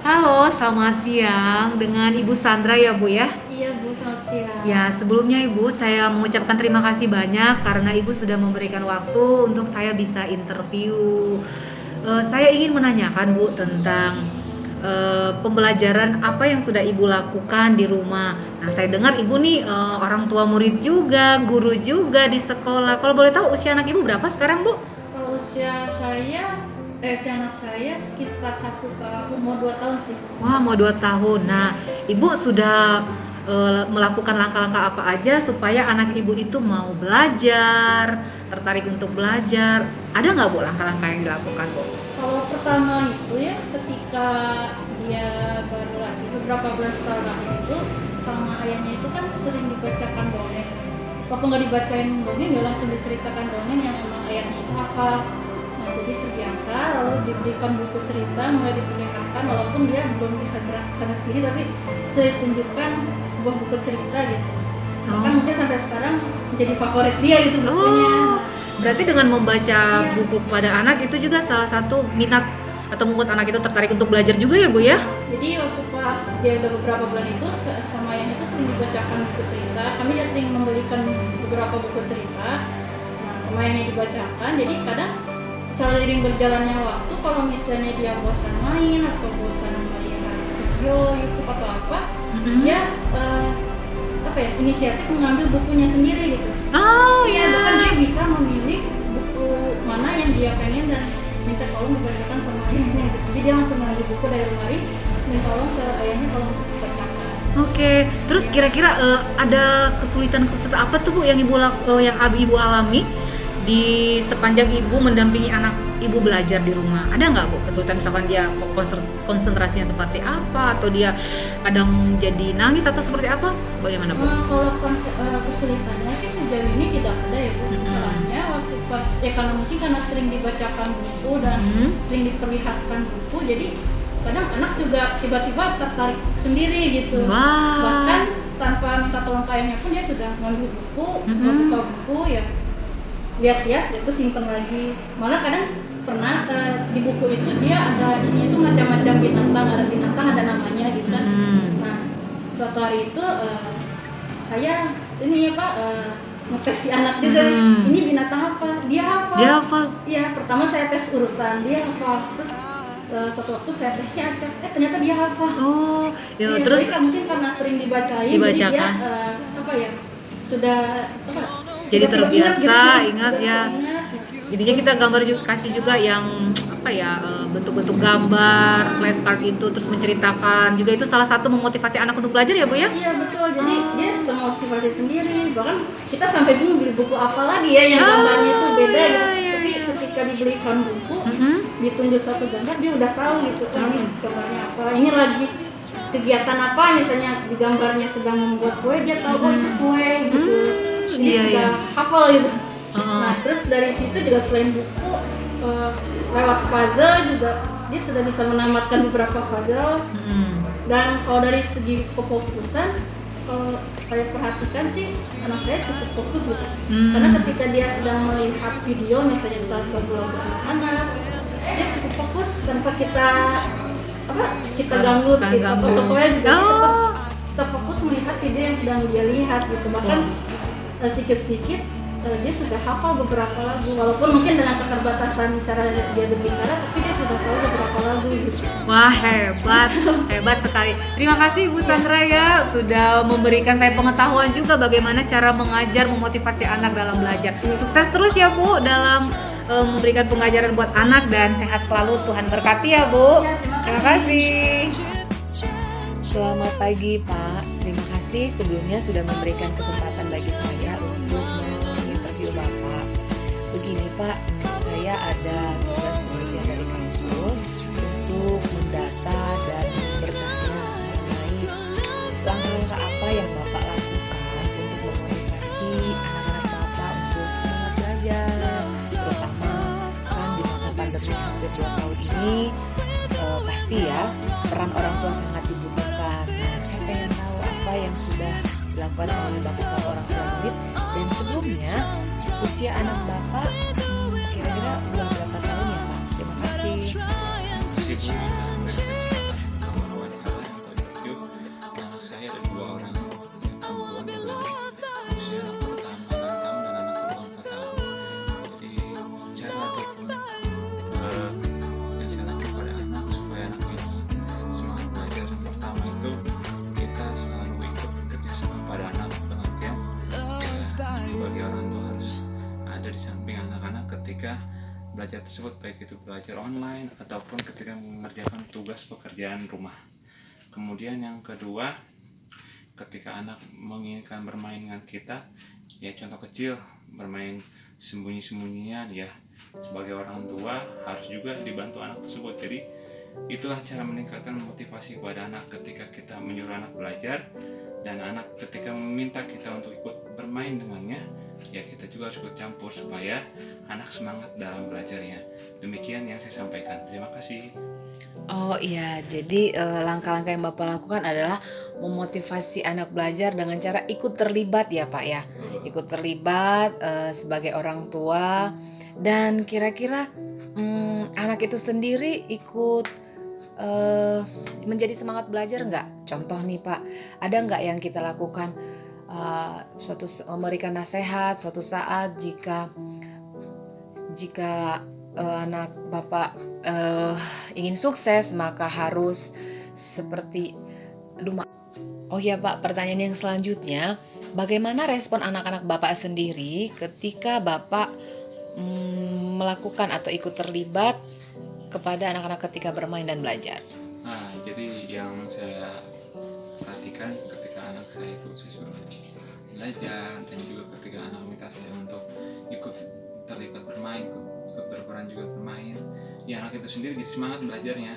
Halo, selamat siang dengan Ibu Sandra ya Bu ya. Iya Bu, selamat siang. Ya, sebelumnya Ibu saya mengucapkan terima kasih banyak karena Ibu sudah memberikan waktu untuk saya bisa interview. Saya ingin menanyakan Bu tentang pembelajaran apa yang sudah Ibu lakukan di rumah. Nah, saya dengar Ibu nih orang tua murid juga, guru juga di sekolah. Kalau boleh tahu usia anak Ibu berapa sekarang Bu? Kalau usia anak saya sekitar 1 tahun, mau 2 tahun sih. Wah, mau 2 tahun. Nah, Ibu sudah melakukan langkah-langkah apa aja supaya anak Ibu itu mau belajar, tertarik untuk belajar? Ada nggak Bu langkah-langkah yang dilakukan Bu? Kalau pertama itu ya, ketika dia baru lahir, beberapa bulan setelah lahir itu, sama ayahnya itu kan sering dibacakan dongeng. Kalau nggak dibacain dongeng, dia langsung diceritakan dongeng yang memang ayahnya itu hafal. Nah, jadi terbiasa, lalu diberikan buku cerita, mulai diperlihatkan, walaupun dia belum bisa gerak sana sini, tapi saya tunjukkan sebuah buku cerita gitu. Bahkan Oh. mungkin sampai sekarang menjadi favorit dia gitu bukunya. Oh, berarti dengan membaca Iya. buku kepada anak itu juga salah satu minat atau membuat anak itu tertarik untuk belajar juga ya Bu ya? Jadi waktu pas dia udah beberapa bulan itu sama yang itu sering dibacakan buku cerita. Kami ya sering membelikan beberapa buku cerita. Nah, sama yang dibacakan. Jadi kadang seiring berjalannya waktu, kalau misalnya dia bosan main atau bosan melihat video YouTube atau apa, Mm-mm. dia inisiatif mengambil bukunya sendiri gitu. Oh Iya, bahkan ya. dia bisa memilih buku mana yang dia pengen dan minta tolong dibacakan sama ayahnya gitu. Jadi dia langsung ngambil buku dari lemari, minta tolong ke ayahnya tolong dibacakan. Oke, terus kira-kira ada kesulitan-kesulitan apa tuh Bu yang Ibu alami di sepanjang Ibu mendampingi anak Ibu belajar di rumah? Ada nggak Bu kesulitan misalkan dia konsentrasinya seperti apa atau dia kadang jadi nangis atau seperti apa? Bagaimana Bu? Kalau kesulitannya sih sejauh ini tidak ada ya Bu. Soalnya waktu pas karena mungkin karena sering dibacakan buku dan sering diperlihatkan buku, jadi kadang anak juga tiba-tiba tertarik sendiri gitu. Wah. Bahkan tanpa minta tolong ke ayahnya pun dia sudah ngambil buku, buka buku ya, lihat-lihat itu simpen lagi. Malah kadang pernah di buku itu dia ada isinya itu macam-macam binatang, ada namanya gitu kan. Nah, suatu hari itu saya ini ya Pak, ngetes si anak juga, ini binatang apa? Dia hafal. Dia hafal. Iya, pertama saya tes urutan, dia hafal. Terus suatu waktu saya tesnya acak, ternyata dia hafal. Oh, ya Iya, terus jadi mungkin karena sering dibacain, jadi dia dibacakan. sudah Jadi tiba-tiba terbiasa, gitu, ingat sudah ya. ingat, gitu. Jadinya kita gambar juga, kasih juga yang bentuk-bentuk gambar, flashcard itu terus menceritakan juga itu salah satu memotivasi anak untuk belajar ya Bu ya? Iya betul, jadi dia termotivasi sendiri. Bahkan kita sampai bingung beli buku apa lagi ya yang gambarnya itu beda iya, gitu. iya, Tapi ketika dibelikan buku, ditunjuk satu gambar, dia udah tahu gitu. Oh, ini gambarnya apa, ini lagi kegiatan apa, misalnya di gambarnya sedang membuat kue, dia tahu oh itu kue gitu. Dia iya, sudah iya. hafal gitu. Nah terus dari situ juga selain buku, lewat puzzle juga dia sudah bisa menamatkan beberapa puzzle. Dan kalau dari segi kefokusan, kalau saya perhatikan sih anak saya cukup fokus gitu. Karena ketika dia sedang melihat video misalnya tentang lagu-lagu anak-anak, dia cukup fokus tanpa kita ganggu gitu. Foto-fotonya juga dia tetap fokus melihat video yang sedang dia lihat gitu. Bahkan sedikit-sedikit dia sudah hafal beberapa lagu, walaupun mungkin dengan keterbatasan cara dia berbicara, tapi dia sudah tahu beberapa lagu gitu. Wah, hebat, hebat sekali. Terima kasih Bu Sandra ya sudah memberikan saya pengetahuan juga bagaimana cara mengajar, memotivasi anak dalam belajar. Sukses terus ya Bu dalam memberikan pengajaran buat anak dan sehat selalu. Tuhan berkati ya Bu. Ya, Terima kasih. Selamat pagi Pak. Terima kasih sebelumnya sudah memberikan kesempatan bagi saya untuk menginterview Bapak. Begini Pak, saya ada tugas penelitian dari kampus untuk mendata dan bertanya mengenai langkah-langkah apa yang Bapak lakukan untuk memotivasi anak-anak Bapak untuk semangat belajar, terutama kan di masa pandemi hampir 2 tahun ini pasti ya peran orang tua sangat dibutuhkan. Nah, saya pengen tahu apa yang sudah dilakukan oleh Bapak selaku orang tua murid dan sebelumnya usia anak Bapak kira-kira udah berapa tahun ya Pak? Terima kasih. Masih Bu, sudah beres. belajar tersebut, baik itu belajar online ataupun ketika mengerjakan tugas pekerjaan rumah. Kemudian yang kedua, ketika anak menginginkan bermain dengan kita, ya contoh kecil bermain sembunyi-sembunyian, ya sebagai orang tua harus juga dibantu anak tersebut. Jadi itulah cara meningkatkan motivasi kepada anak ketika kita menyuruh anak belajar, dan anak ketika meminta kita untuk ikut bermain dengannya, ya kita juga harus ikut campur supaya anak semangat dalam belajarnya. Demikian yang saya sampaikan. Terima kasih. Oh iya, jadi langkah-langkah yang Bapak lakukan adalah memotivasi anak belajar dengan cara ikut terlibat ya Pak ya. Ikut terlibat sebagai orang tua, dan kira-kira anak itu sendiri ikut menjadi semangat belajar nggak? Contoh nih Pak, ada nggak yang kita lakukan memberikan nasihat suatu saat jika anak Bapak ingin sukses, maka harus seperti Oh ya Pak, pertanyaan yang selanjutnya, bagaimana respon anak-anak Bapak sendiri ketika Bapak melakukan atau ikut terlibat kepada anak-anak ketika bermain dan belajar? Nah, jadi yang saya perhatikan ketika anak saya itu suruh belajar, dan juga ketika anak minta saya untuk ikut terlibat bermain, ikut berperan juga bermain, ya anak itu sendiri jadi semangat belajarnya.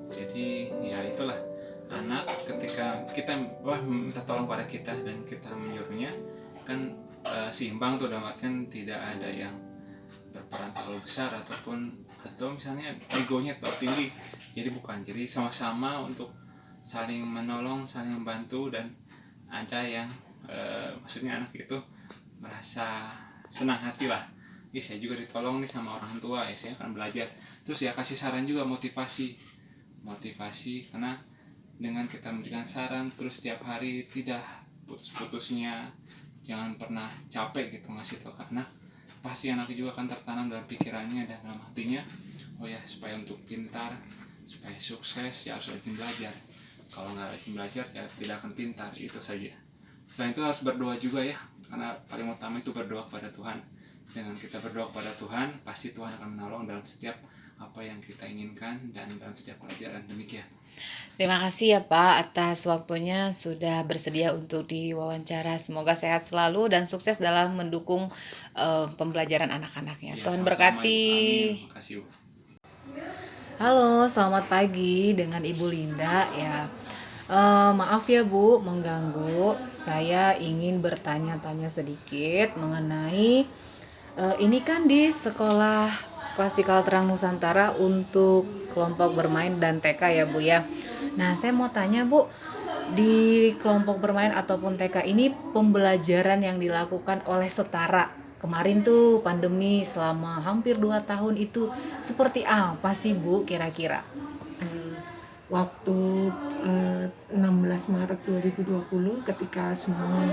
Jadi ya itulah, anak ketika kita minta tolong pada kita dan kita menyuruhnya kan seimbang tuh, dalam artian tidak ada yang berperan terlalu besar atau misalnya egonya terlalu tinggi. Jadi bukan, jadi sama-sama untuk saling menolong, saling membantu, dan ada yang maksudnya anak itu merasa senang hati lah, ya saya juga ditolong nih sama orang tua, ya saya akan belajar. Terus ya kasih saran juga, motivasi karena dengan kita memberikan saran terus setiap hari, tidak putus-putusnya, jangan pernah capek gitu ngasih tahu ke anak, pasti anak juga akan tertanam dalam pikirannya dan dalam hatinya, oh ya supaya untuk pintar, supaya sukses ya harus rajin belajar. Kalau nggak rajin belajar ya tidak akan pintar, itu saja. Selain itu harus berdoa juga ya, karena paling utama itu berdoa kepada Tuhan. Dengan kita berdoa kepada Tuhan, pasti Tuhan akan menolong dalam setiap apa yang kita inginkan dan dalam setiap pelajaran. Demikian. Terima kasih ya Pak atas waktunya sudah bersedia untuk diwawancara. Semoga sehat selalu dan sukses dalam mendukung pembelajaran anak-anaknya. Ya, Tuhan sama-sama, berkati. Amin. Makasih, Bu. Halo, selamat pagi dengan Ibu Linda ya. Maaf ya Bu mengganggu. Saya ingin bertanya-tanya sedikit mengenai ini kan di sekolah Klasikal Terang Nusantara untuk kelompok bermain dan TK ya Bu ya. Nah saya mau tanya Bu, di kelompok bermain ataupun TK ini pembelajaran yang dilakukan oleh setara kemarin tuh pandemi selama hampir 2 tahun itu seperti apa sih Bu kira-kira? Waktu 16 Maret 2020 ketika semua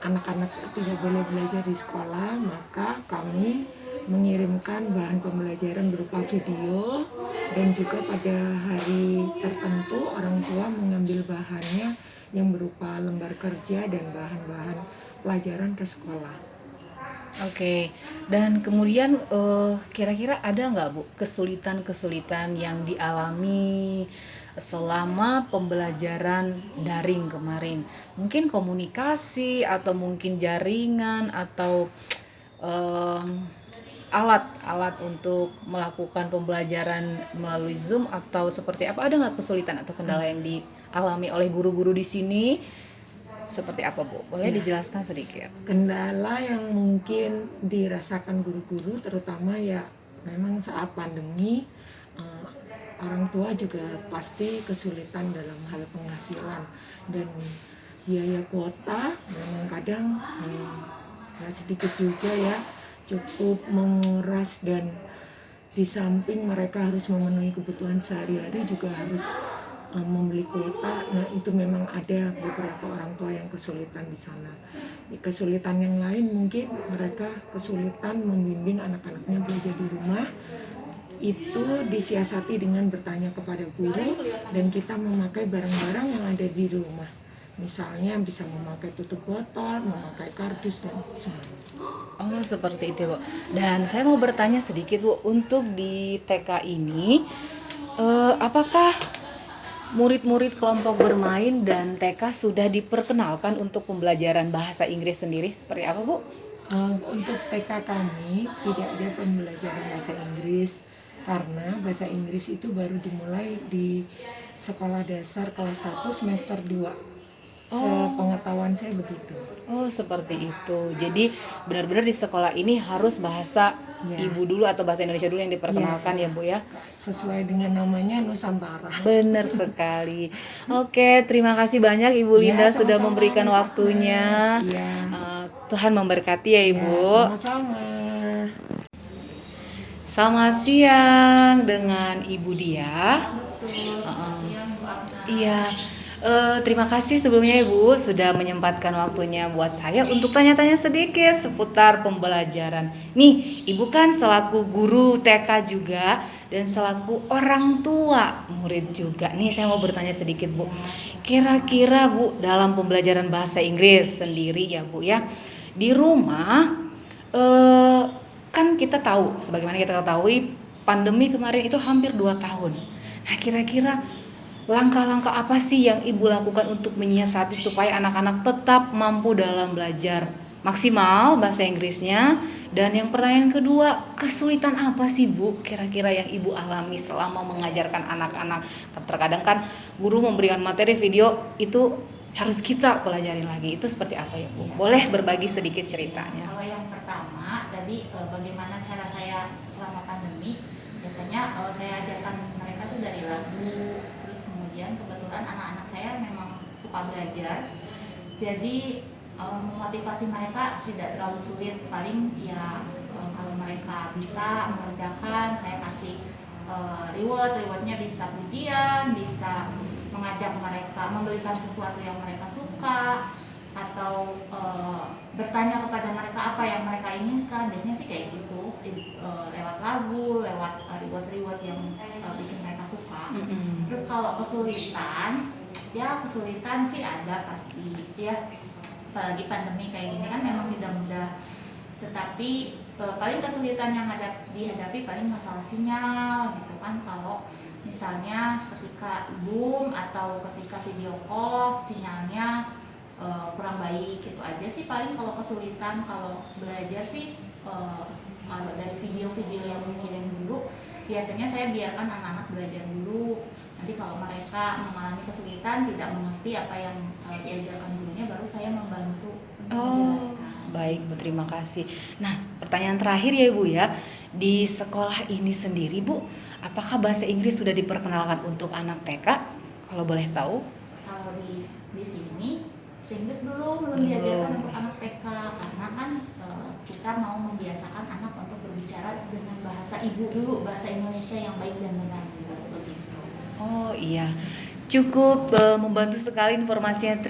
anak-anak tidak boleh belajar di sekolah, maka kami mengirimkan bahan pembelajaran berupa video, dan juga pada hari tertentu orang tua mengambil bahannya yang berupa lembar kerja dan bahan-bahan pelajaran ke sekolah. Oke, dan kemudian kira-kira ada nggak Bu kesulitan-kesulitan yang dialami selama pembelajaran daring kemarin? Mungkin komunikasi atau mungkin jaringan atau alat untuk melakukan pembelajaran melalui Zoom atau seperti apa? Ada nggak kesulitan atau kendala yang dialami oleh guru-guru di sini? Seperti apa Bu? Boleh dijelaskan sedikit? Kendala yang mungkin dirasakan guru-guru terutama ya memang saat pandemi, orang tua juga pasti kesulitan dalam hal penghasilan dan biaya kuota memang kadang nggak sedikit juga ya, cukup menguras, dan di samping mereka harus memenuhi kebutuhan sehari-hari juga harus membeli kuota. Nah itu memang ada beberapa orang tua yang kesulitan di sana. Kesulitan yang lain mungkin mereka kesulitan membimbing anak-anaknya belajar di rumah. Itu disiasati dengan bertanya kepada guru dan kita memakai barang-barang yang ada di rumah. Misalnya bisa memakai tutup botol, memakai kardus dan semuanya. Oh, seperti itu, Bu. Dan saya mau bertanya sedikit, Bu, untuk di TK ini apakah murid-murid kelompok bermain dan TK sudah diperkenalkan untuk pembelajaran bahasa Inggris sendiri? Seperti apa, Bu? Untuk TK kami tidak ada pembelajaran bahasa Inggris karena bahasa Inggris itu baru dimulai di sekolah dasar kelas 1 semester 2. Sepengetahuan saya begitu. Oh, seperti itu. Jadi benar-benar di sekolah ini harus bahasa Ya. ibu dulu atau bahasa Indonesia dulu yang diperkenalkan ya, Bu ya. Sesuai dengan namanya Nusantara. Benar sekali. Oke, terima kasih banyak Ibu Ya, Linda sudah sama-sama, memberikan Miss waktunya. Agnes. Ya. Tuhan memberkati ya, Ya, Ibu. sama-sama. Selamat siang dengan Ibu Dia. Iya. Terima kasih sebelumnya Ibu sudah menyempatkan waktunya buat saya untuk tanya-tanya sedikit seputar pembelajaran. Nih, Ibu kan selaku guru TK juga dan selaku orang tua murid juga. Nih, saya mau bertanya sedikit, Bu. Kira-kira Bu, dalam pembelajaran bahasa Inggris sendiri ya, Bu ya. Di rumah kan kita tahu, sebagaimana kita ketahui pandemi kemarin itu hampir 2 tahun. Nah, kira-kira langkah-langkah apa sih yang Ibu lakukan untuk menyiasati supaya anak-anak tetap mampu dalam belajar maksimal bahasa Inggrisnya? Dan yang pertanyaan kedua, kesulitan apa sih Bu kira-kira yang Ibu alami selama mengajarkan anak-anak? Terkadang kan guru memberikan materi video itu harus kita pelajarin lagi. Itu seperti apa ya Bu? Boleh berbagi sedikit ceritanya? Kalau yang pertama tadi bagaimana cara saya selama pandemi, biasanya saya ajarkan mereka tuh dari lagu. Terus kemudian kebetulan anak-anak saya memang suka belajar, jadi memotivasi mereka tidak terlalu sulit. Paling ya kalau mereka bisa mengerjakan, saya kasih rewardnya bisa pujian, bisa mengajak mereka memberikan sesuatu yang mereka suka, atau bertanya kepada mereka apa yang mereka inginkan. Biasanya sih kayak gitu, lewat lagu, lewat reward yang bikin mereka suka. Terus kalau kesulitan, ya kesulitan sih ada pasti ya, apalagi pandemi kayak gini kan memang tidak mudah. Tetapi paling kesulitan yang dihadapi paling masalah sinyal gitu kan. Kalau misalnya ketika Zoom atau ketika video call sinyalnya kurang baik, gitu aja sih paling kalau kesulitan. Kalau belajar sih kalau dari video-video yang dikirim dulu, biasanya saya biarkan anak-anak belajar dulu. Nanti kalau mereka mengalami kesulitan, tidak mengerti apa yang diajarkan gurunya, baru saya membantu untuk menjelaskan. Baik Bu, terima kasih. Nah, pertanyaan terakhir ya Ibu ya, di sekolah ini sendiri Bu, apakah bahasa Inggris sudah diperkenalkan untuk anak TK? Kalau boleh tahu? Kalau di sini bahasa Inggris belum diajarkan untuk anak TK, karena kan kita mau membiasakan anak untuk berbicara dengan bahasa ibu dulu, bahasa Indonesia yang baik dan benar begitu. Oh iya, cukup membantu sekali informasinya.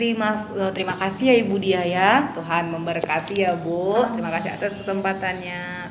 Terima kasih ya Ibu Dia ya. Tuhan memberkati ya Bu. Terima kasih atas kesempatannya.